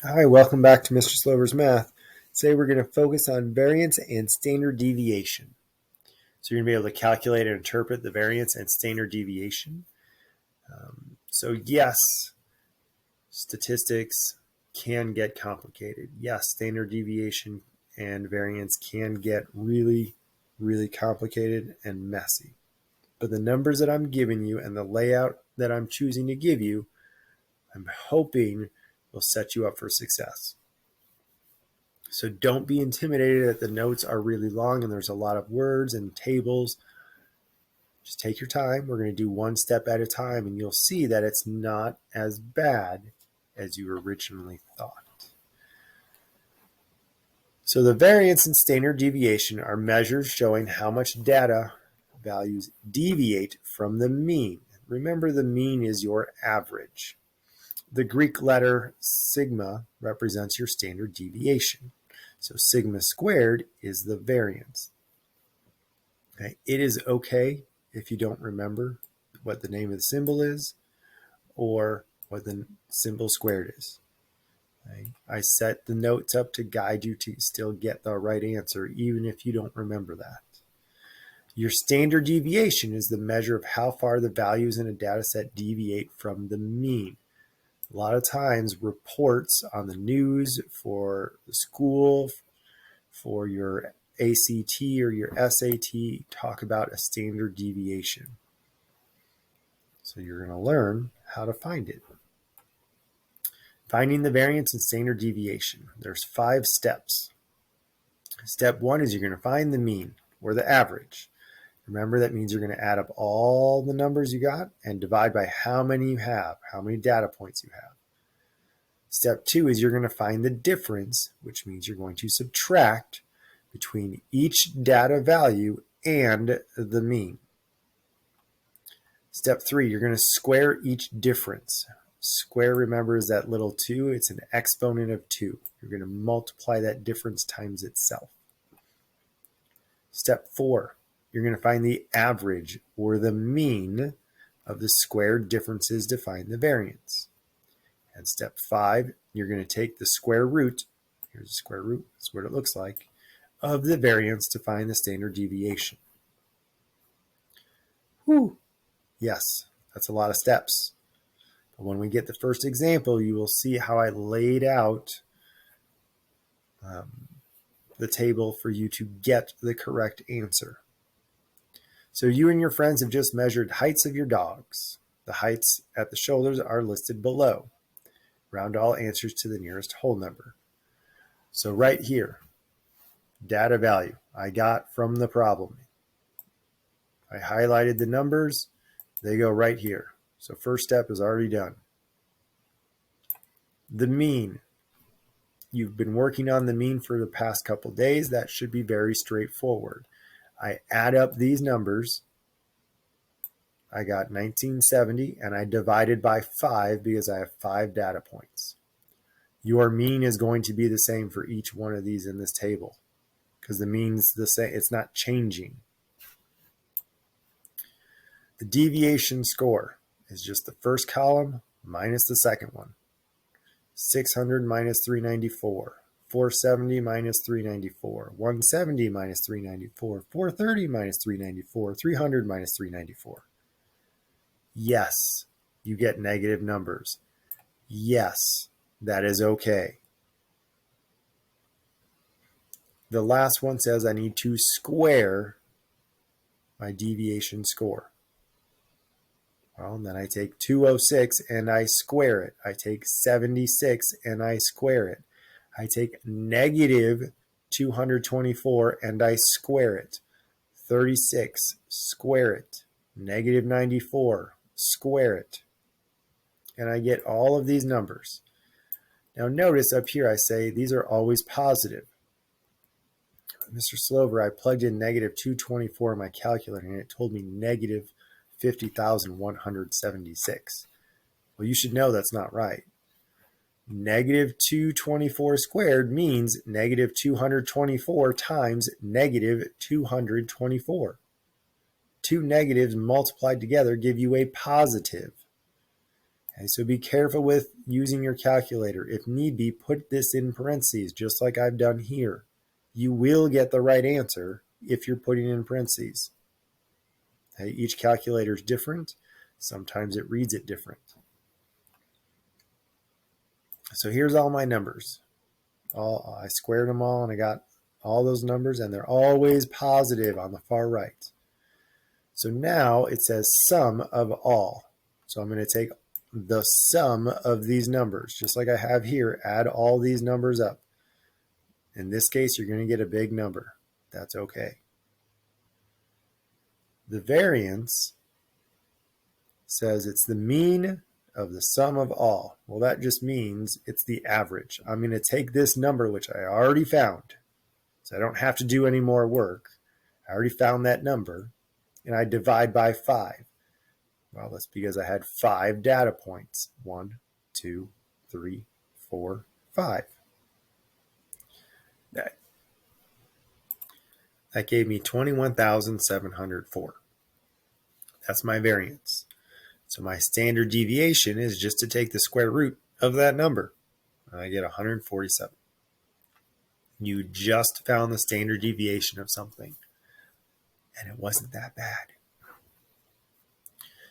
Hi, welcome back to Mr. Slover's Math. Today we're going to focus on variance and standard deviation. So you're going to be able to calculate and interpret the variance and standard deviation. Yes, statistics can get complicated. Yes, standard deviation and variance can get really, really complicated and messy. But the numbers that I'm giving you and the layout that I'm choosing to give you, I'm hoping will set you up for success. So don't be intimidated that the notes are really long and there's a lot of words and tables. Just take your time. We're going to do one step at a time, and you'll see that it's not as bad as you originally thought. So the variance and standard deviation are measures showing how much data values deviate from the mean. Remember, the mean is your average. The Greek letter sigma represents your standard deviation. So sigma squared is the variance. Okay. It is okay if you don't remember what the name of the symbol is or what the symbol squared is. Okay. I set the notes up to guide you to still get the right answer, even if you don't remember that. Your standard deviation is the measure of how far the values in a data set deviate from the mean. A lot of times reports on the news for the school, for your ACT or your SAT talk about a standard deviation. So you're going to learn how to find it. Finding the variance and standard deviation. There's 5 steps. Step 1 is you're going to find the mean or the average. Remember, that means you're going to add up all the numbers you got and divide by how many you have, how many data points you have. Step 2 is you're going to find the difference, which means you're going to subtract between each data value and the mean. Step 3, you're going to square each difference. Square, remember, is that little 2. It's an exponent of 2. You're going to multiply that difference times itself. Step 4, you're going to find the average or the mean of the squared differences to find the variance. And step 5, you're going to take the square root, here's the square root, that's what it looks like, of the variance to find the standard deviation. Whew. Yes, that's a lot of steps. But when we get the first example, you will see how I laid out the table for you to get the correct answer. So you and your friends have just measured heights of your dogs. The heights at the shoulders are listed below. Round all answers to the nearest whole number. So right here, data value I got from the problem. I highlighted the numbers. They go right here. So first step is already done. The mean. You've been working on the mean for the past couple days. That should be very straightforward. I add up these numbers. I got 1970, and I divided by 5 because I have 5 data points. Your mean is going to be the same for each one of these in this table because the mean's the same. It's not changing. The deviation score is just the first column minus the second one. 600 minus 394, 470 minus 394, 170 minus 394, 430 minus 394, 300 minus 394. Yes, you get negative numbers. Yes, that is okay. The last one says I need to square my deviation score. Well, then I take 206 and I square it. I take 76 and I square it. I take negative 224 and I square it. 36, square it. Negative 94, square it. And I get all of these numbers. Now notice up here I say these are always positive. Mr. Slover, I plugged in negative 224 in my calculator and it told me negative 50,176. Well, you should know that's not right. Negative 224 squared means negative 224 times negative 224. Two negatives multiplied together give you a positive. Okay, so be careful with using your calculator. If need be, put this in parentheses, just like I've done here. You will get the right answer if you're putting in parentheses. Okay, each calculator is different. Sometimes it reads it different. So here's all my numbers. I squared them all and I got all those numbers, and they're always positive on the far right. So now it says sum of all. So I'm going to take the sum of these numbers, just like I have here, add all these numbers up. In this case, you're going to get a big number. That's okay. The variance says it's the mean of the sum of all. Well, that just means it's the average. I'm going to take this number, which I already found, so I don't have to do any more work. I already found that number, and I divide by 5. Well, that's because I had 5 data points. 1, 2, 3, 4, 5. That gave me 21,704. That's my variance. So my standard deviation is just to take the square root of that number. And I get 147. You just found the standard deviation of something, and it wasn't that bad.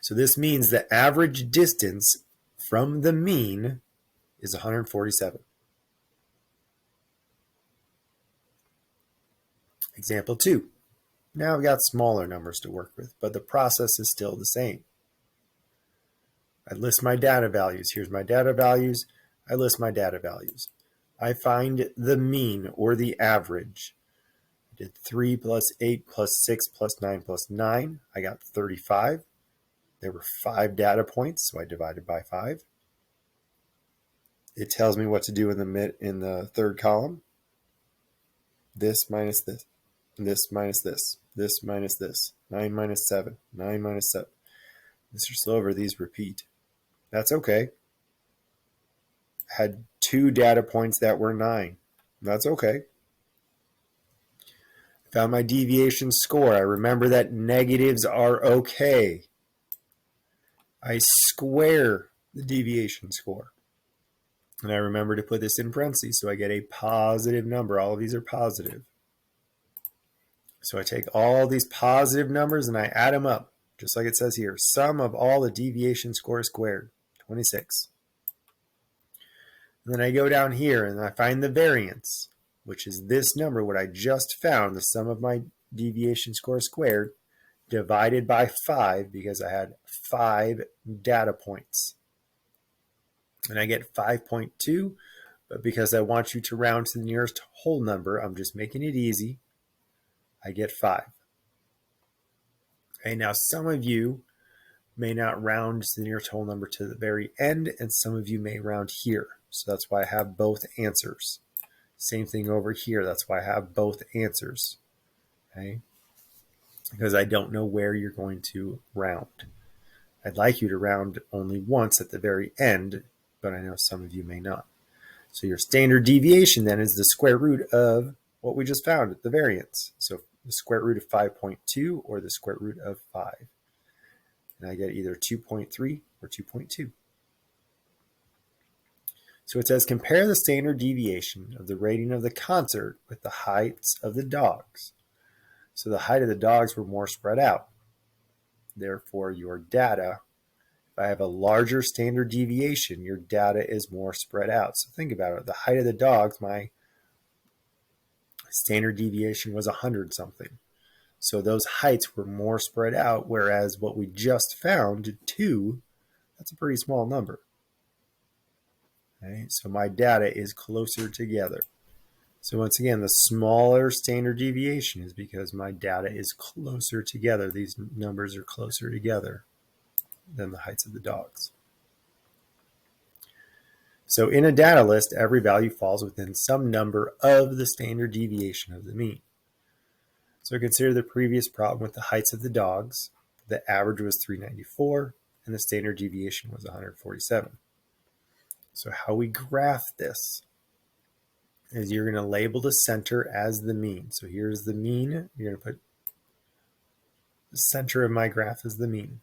So this means the average distance from the mean is 147. Example 2. Now I've got smaller numbers to work with, but the process is still the same. I list my data values. Here's my data values. I list my data values. I find the mean, or the average. I did 3 plus 8 plus 6 plus 9 plus 9. I got 35. There were 5 data points, so I divided by 5. It tells me what to do in the third column. This minus this. This minus this. This minus this. 9 minus 7. 9 minus 7. Mr. Silver, these repeat. That's okay. I had 2 data points that were 9. That's okay. I found my deviation score. I remember that negatives are okay. I square the deviation score. And I remember to put this in parentheses so I get a positive number. All of these are positive. So I take all these positive numbers and I add them up, just like it says here. Sum of all the deviation score squared, 26. And then I go down here and I find the variance, which is this number, what I just found, the sum of my deviation score squared, divided by 5, because I had 5 data points. And I get 5.2, but because I want you to round to the nearest whole number, I'm just making it easy. I get 5. Okay, now some of you may not round to the nearest whole number to the very end, and some of you may round here. So that's why I have both answers. Same thing over here. That's why I have both answers. Okay, because I don't know where you're going to round. I'd like you to round only once at the very end, but I know some of you may not. So your standard deviation then is the square root of what we just found, the variance. So the square root of 5.2 or the square root of 5. And I get either 2.3 or 2.2. So it says compare the standard deviation of the rating of the concert with the heights of the dogs. So the height of the dogs were more spread out. Therefore, your data, if I have a larger standard deviation, your data is more spread out. So think about it. The height of the dogs, my standard deviation was 100 something. So those heights were more spread out, whereas what we just found, 2, that's a pretty small number. Okay, so my data is closer together. So once again, the smaller standard deviation is because my data is closer together. These numbers are closer together than the heights of the dogs. So in a data list, every value falls within some number of the standard deviation of the mean. So consider the previous problem with the heights of the dogs. The average was 394 and the standard deviation was 147. So how we graph this is you're going to label the center as the mean. So here's the mean. You're going to put the center of my graph as the mean.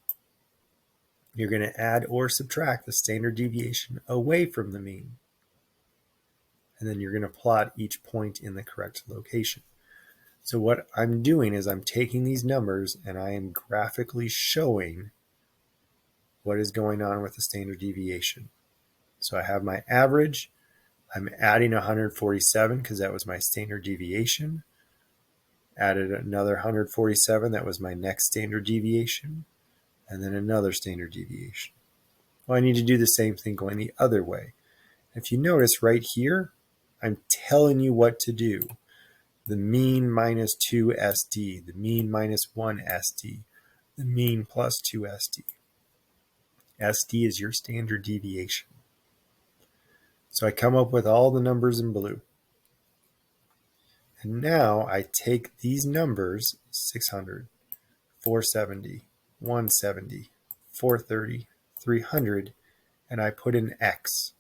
you're going to add or subtract the standard deviation away from the mean. And then you're going to plot each point in the correct location. So what I'm doing is I'm taking these numbers and I am graphically showing what is going on with the standard deviation. So I have my average. I'm adding 147 because that was my standard deviation. Added another 147, that was my next standard deviation. And then another standard deviation. Well, I need to do the same thing going the other way. If you notice right here, I'm telling you what to do. The mean minus 2 SD, the mean minus 1 SD, the mean plus 2 SD. SD is your standard deviation. So I come up with all the numbers in blue. And now I take these numbers, 600, 470, 170, 430, 300, and I put an X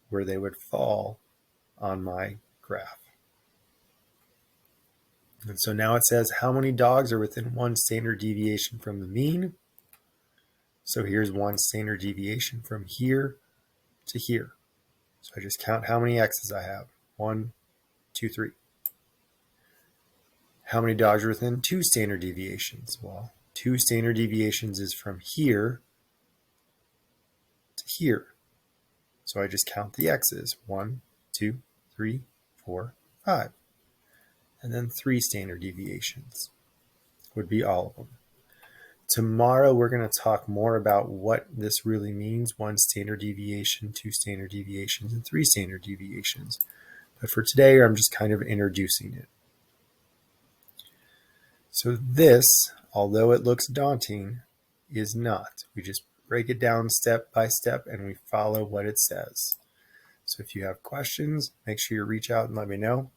where they would fall on my graph. And so now it says how many dogs are within one standard deviation from the mean. So here's one standard deviation from here to here. So I just count how many X's I have. 1, 2, 3. How many dogs are within two standard deviations? Well, 2 standard deviations is from here to here. So I just count the X's. 1, 2, 3, 4, 5. And then 3 standard deviations would be all of them. Tomorrow we're going to talk more about what this really means. 1 standard deviation, 2 standard deviations, and 3 standard deviations. But for today, I'm just kind of introducing it. So this, although it looks daunting, is not. We just break it down step by step and we follow what it says. So if you have questions, make sure you reach out and let me know.